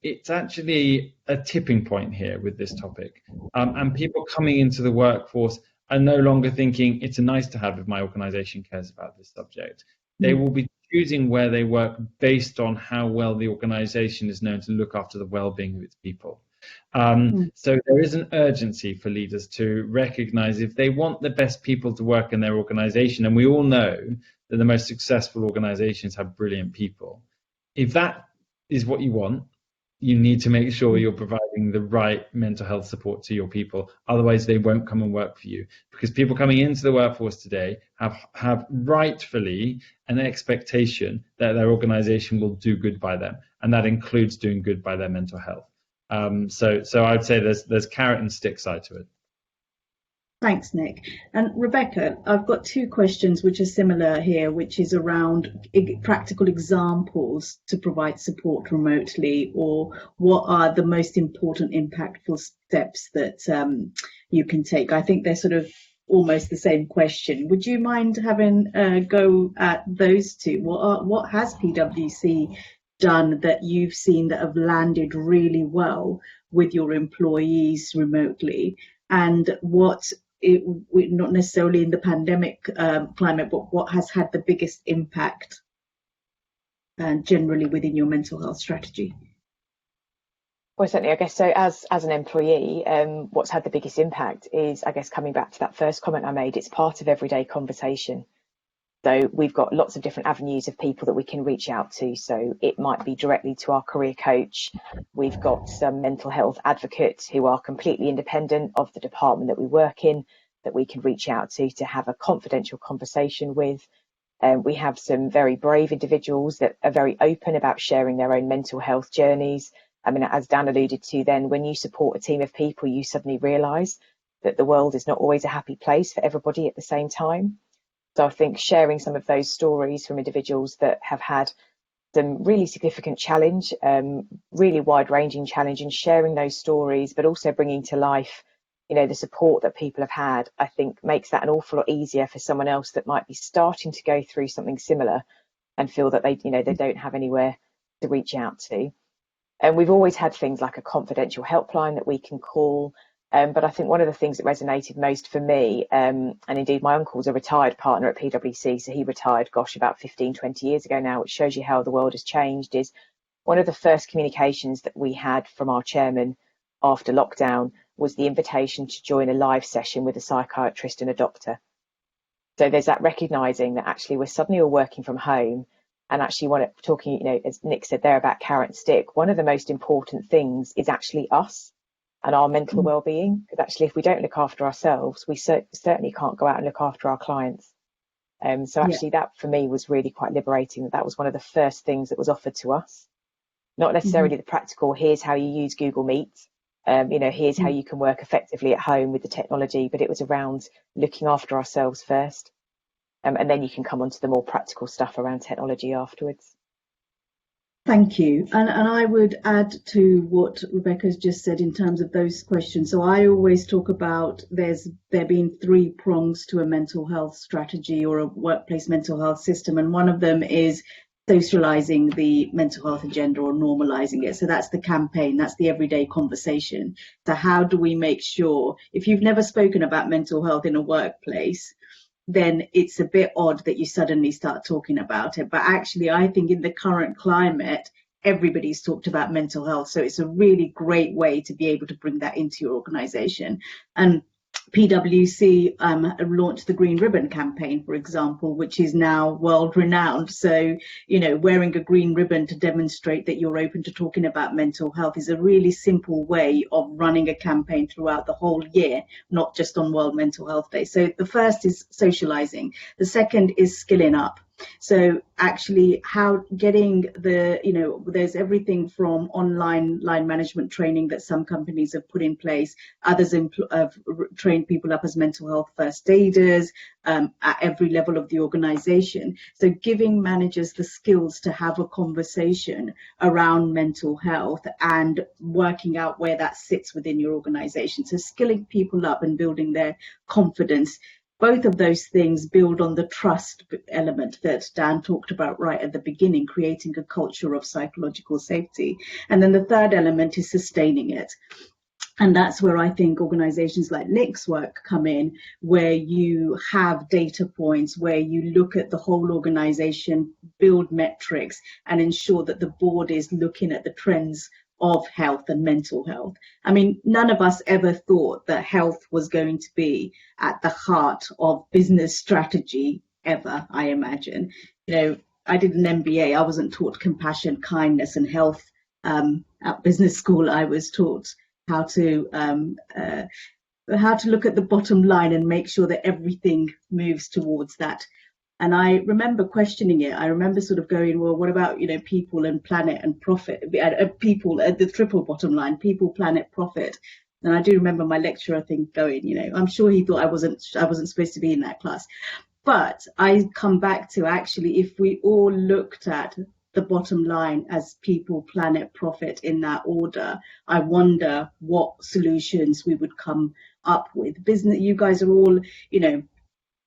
it's actually a tipping point here with this topic. And people coming into the workforce are no longer thinking it's a nice to have if my organization cares about this subject. They will be choosing where they work based on how well the organization is known to look after the well-being of its people. So there is an urgency for leaders to recognize if they want the best people to work in their organization, and we all know that the most successful organizations have brilliant people. If that is what you want, you need to make sure you're providing the right mental health support to your people. Otherwise, they won't come and work for you, because people coming into the workforce today have rightfully an expectation that their organization will do good by them, and that includes doing good by their mental health. So I'd say there's carrot and stick side to it. Thanks, Nick. And Rebecca, I've got two questions which are similar here, which is around practical examples to provide support remotely, or what are the most important impactful steps that you can take. I think they're sort of almost the same question. Would you mind having a go at those two? What has PwC done that you've seen that have landed really well with your employees remotely, and not necessarily in the pandemic climate, but what has had the biggest impact generally within your mental health strategy? Well, certainly, I guess so. As an employee, what's had the biggest impact is, I guess, coming back to that first comment I made, it's part of everyday conversation. So we've got lots of different avenues of people that we can reach out to. So it might be directly to our career coach. We've got some mental health advocates who are completely independent of the department that we work in, that we can reach out to have a confidential conversation with. We have some very brave individuals that are very open about sharing their own mental health journeys. I mean, as Dan alluded to then, when you support a team of people, you suddenly realise that the world is not always a happy place for everybody at the same time. So I think sharing some of those stories from individuals that have had some really significant challenge, really wide-ranging challenge, and sharing those stories, but also bringing to life, the support that people have had, I think makes that an awful lot easier for someone else that might be starting to go through something similar and feel that they don't have anywhere to reach out to. And we've always had things like a confidential helpline that we can call. But I think one of the things that resonated most for me, and indeed my uncle's a retired partner at PwC, so he retired, about 15, 20 years ago now, which shows you how the world has changed, is one of the first communications that we had from our chairman after lockdown was the invitation to join a live session with a psychiatrist and a doctor. So there's that recognising that actually we're suddenly all working from home, and actually talking, as Nick said there about carrot and stick, one of the most important things is actually us and our mental well-being, because actually if we don't look after ourselves, we certainly can't go out and look after our clients. So actually that for me was really quite liberating. That was one of the first things that was offered to us. Not necessarily the practical, here's how you use Google Meet, here's how you can work effectively at home with the technology, but it was around looking after ourselves first. And then you can come on to the more practical stuff around technology afterwards. Thank you. And I would add to what Rebecca's just said in terms of those questions. So I always talk about there being three prongs to a mental health strategy or a workplace mental health system. And one of them is socializing the mental health agenda or normalizing it. So that's the campaign, that's the everyday conversation. So how do we make sure, if you've never spoken about mental health in a workplace, then it's a bit odd that you suddenly start talking about it. But actually, I think in the current climate, everybody's talked about mental health. So it's a really great way to be able to bring that into your organization. And PwC launched the Green Ribbon campaign, for example, which is now world renowned. So, wearing a green ribbon to demonstrate that you're open to talking about mental health is a really simple way of running a campaign throughout the whole year, not just on World Mental Health Day. So the first is socializing. The second is skilling up. So actually how getting the, there's everything from online line management training that some companies have put in place. Others have trained people up as mental health first aiders at every level of the organization. So giving managers the skills to have a conversation around mental health and working out where that sits within your organization. So skilling people up and building their confidence. Both of those things build on the trust element that Dan talked about right at the beginning, creating a culture of psychological safety. And then the third element is sustaining it. And that's where I think organizations like Nick's work come in, where you have data points, where you look at the whole organization, build metrics, and ensure that the board is looking at the trends of health and mental health. I mean, none of us ever thought that health was going to be at the heart of business strategy ever, I imagine. I did an MBA. I wasn't taught compassion, kindness, and health at business school. I was taught how to look at the bottom line and make sure that everything moves towards that. And I remember questioning it. I remember sort of going, well, what about, people and planet and profit? People at the triple bottom line, people, planet, profit. And I do remember my lecturer, I think, going, I'm sure he thought I wasn't supposed to be in that class. But I come back to actually, if we all looked at the bottom line as people, planet, profit in that order, I wonder what solutions we would come up with. Business, you guys are all,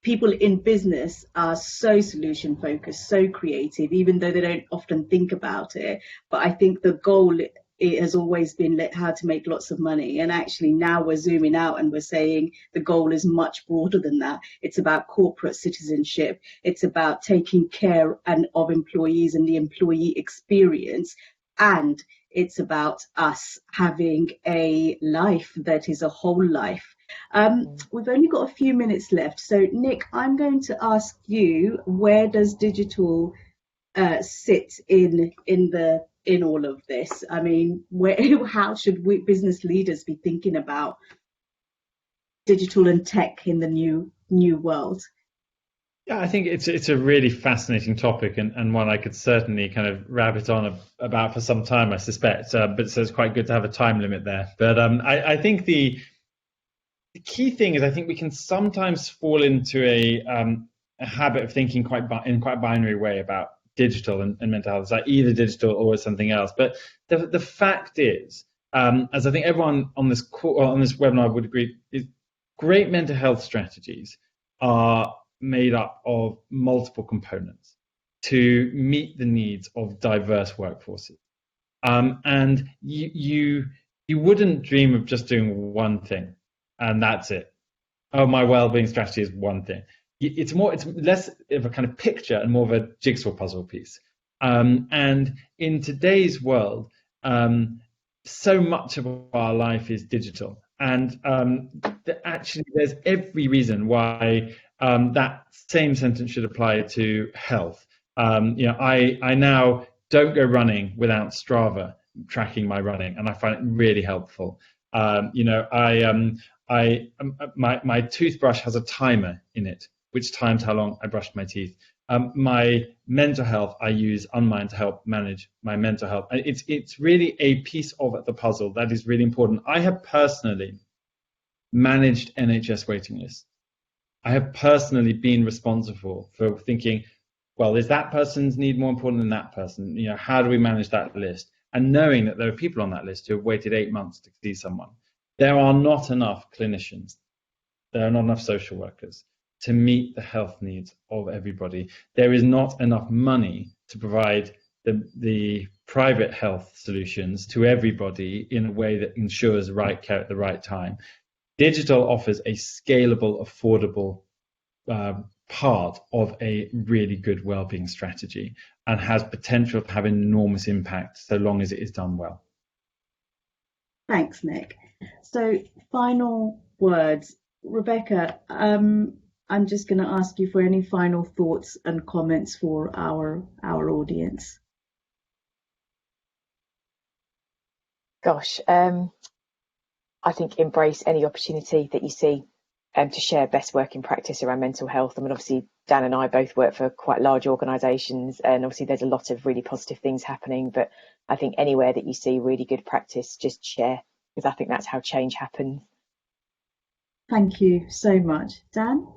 people in business are so solution focused, so creative, even though they don't often think about it. But I think the goal, it has always been how to make lots of money. And actually now we're zooming out and we're saying the goal is much broader than that. It's about corporate citizenship. It's about taking care of employees and the employee experience. And it's about us having a life that is a whole life. We've only got a few minutes left. So Nick, I'm going to ask you, where does digital sit in all of this? I mean, how should we business leaders be thinking about digital and tech in the new world? Yeah, I think it's a really fascinating topic and one I could certainly kind of rabbit on about for some time, I suspect. But so it's quite good to have a time limit there. But I think the key thing is I think we can sometimes fall into a habit of thinking in quite a binary way about digital and mental health. It's like either digital or something else. But the fact is, as I think everyone on this webinar would agree, is great mental health strategies are made up of multiple components to meet the needs of diverse workforces. And you wouldn't dream of just doing one thing and that's it. Oh, my well-being strategy is one thing. It's less of a kind of picture and more of a jigsaw puzzle piece. And in today's world, so much of our life is digital. And actually, there's every reason why that same sentence should apply to health. I now don't go running without Strava tracking my running, and I find it really helpful. My toothbrush has a timer in it, which times how long I brushed my teeth. My mental health I use Unmind to help manage my mental health. And it's really a piece of the puzzle that is really important. I have personally managed NHS waiting lists. I have personally been responsible for thinking, well, is that person's need more important than that person? How do we manage that list? And knowing that there are people on that list who have waited 8 months to see someone. There are not enough clinicians. There are not enough social workers to meet the health needs of everybody. There is not enough money to provide the private health solutions to everybody in a way that ensures right care at the right time. Digital offers a scalable, affordable part of a really good wellbeing strategy and has potential to have enormous impact so long as it is done well. Thanks, Nick. So final words. Rebecca, I'm just going to ask you for any final thoughts and comments for our audience. Gosh, I think embrace any opportunity that you see to share best working practice around mental health. I mean, obviously, Dan and I both work for quite large organisations, and obviously there's a lot of really positive things happening. But I think anywhere that you see really good practice, just share, because I think that's how change happens. Thank you so much. Dan?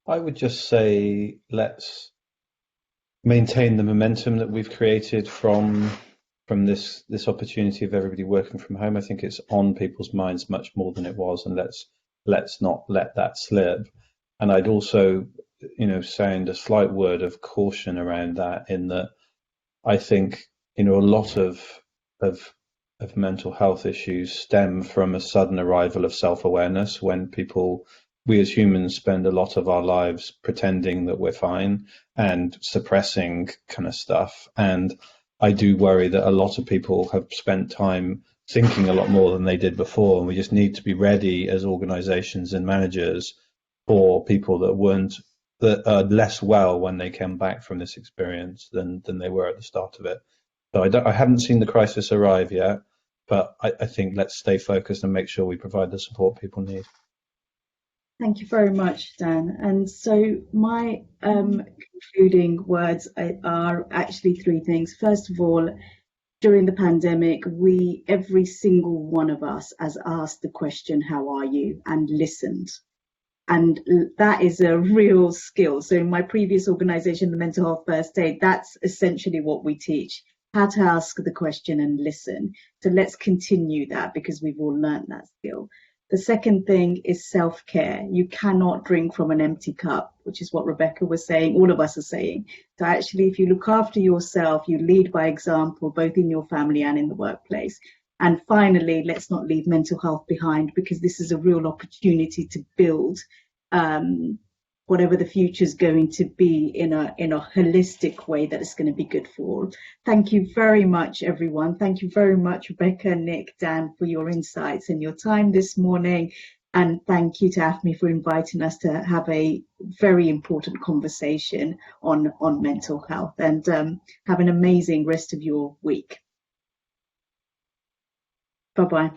I would just say let's maintain the momentum that we've created from this opportunity of everybody working from home. I think it's on people's minds much more than it was, and let's not let that slip. And I'd also, sound a slight word of caution around that, in that I think, a lot of mental health issues stem from a sudden arrival of self-awareness, when we as humans spend a lot of our lives pretending that we're fine and suppressing kind of stuff. And I do worry that a lot of people have spent time thinking a lot more than they did before, and we just need to be ready as organizations and managers for people that are less well when they come back from this experience than they were at the start of it. So I haven't seen the crisis arrive yet, but I think let's stay focused and make sure we provide the support people need. Thank you very much, Dan. And so my concluding words are actually three things. First of all, during the pandemic, every single one of us has asked the question, how are you? And listened. And that is a real skill. So in my previous organization, the Mental Health First Aid, that's essentially what we teach, how to ask the question and listen. So let's continue that, because we've all learned that skill. The second thing is self-care. You cannot drink from an empty cup, which is what Rebecca was saying, all of us are saying. So actually, if you look after yourself, you lead by example, both in your family and in the workplace. And finally, let's not leave mental health behind, because this is a real opportunity to build whatever the future is going to be in a holistic way that is going to be good for all. Thank you very much, everyone. Thank you very much, Rebecca, Nick, Dan, for your insights and your time this morning. And thank you to AFME for inviting us to have a very important conversation on mental health. And have an amazing rest of your week. Bye-bye.